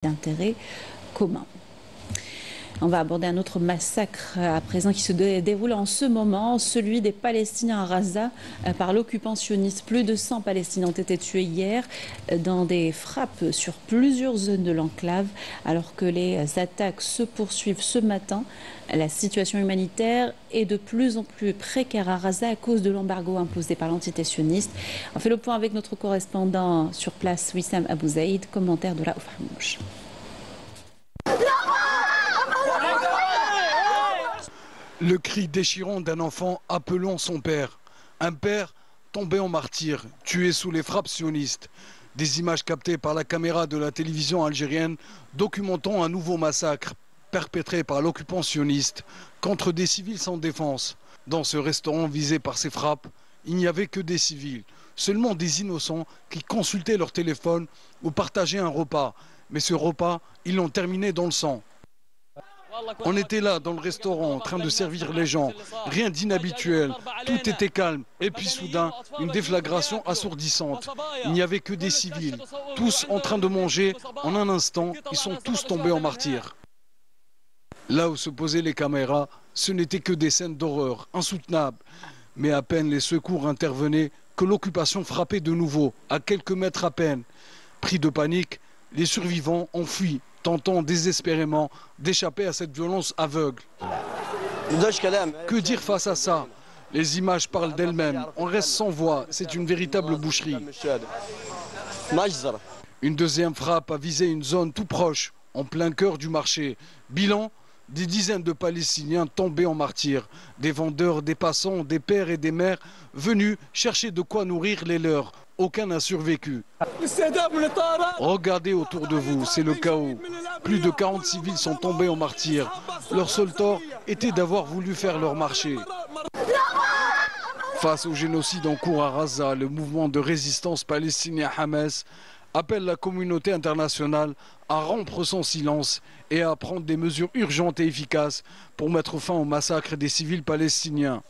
d'intérêt commun. On va aborder un autre massacre à présent qui se déroule en ce moment, celui des Palestiniens à Gaza par l'occupant sioniste. Plus de 100 Palestiniens ont été tués hier dans des frappes sur plusieurs zones de l'enclave. Alors que les attaques se poursuivent ce matin, la situation humanitaire est de plus en plus précaire à Gaza à cause de l'embargo imposé par l'entité sioniste. On fait le point avec notre correspondant sur place, Wissam Abou Zaïd, commentaire de la Ouframouche. Le cri déchirant d'un enfant appelant son père. Un père tombé en martyr, tué sous les frappes sionistes. Des images captées par la caméra de la télévision algérienne documentant un nouveau massacre perpétré par l'occupant sioniste contre des civils sans défense. Dans ce restaurant visé par ces frappes, il n'y avait que des civils, seulement des innocents qui consultaient leur téléphone ou partageaient un repas. Mais ce repas, ils l'ont terminé dans le sang. On était là dans le restaurant en train de servir les gens, rien d'inhabituel, tout était calme. Et puis soudain, une déflagration assourdissante. Il n'y avait que des civils, tous en train de manger. En un instant, ils sont tous tombés en martyrs. Là où se posaient les caméras, ce n'étaient que des scènes d'horreur, insoutenables. Mais à peine les secours intervenaient que l'occupation frappait de nouveau, à quelques mètres à peine. Pris de panique, les survivants ont fui, tentant désespérément d'échapper à cette violence aveugle. Que dire face à ça? Les images parlent d'elles-mêmes. On reste sans voix. C'est une véritable boucherie. Une deuxième frappe a visé une zone tout proche, en plein cœur du marché. Bilan, des dizaines de Palestiniens tombés en martyrs. Des vendeurs, des passants, des pères et des mères venus chercher de quoi nourrir les leurs. Aucun n'a survécu. Regardez autour de vous, c'est le chaos. Plus de 40 civils sont tombés en martyrs. Leur seul tort était d'avoir voulu faire leur marché. Face au génocide en cours à Gaza, le mouvement de résistance palestinien Hamas appelle la communauté internationale à rompre son silence et à prendre des mesures urgentes et efficaces pour mettre fin au massacre des civils palestiniens.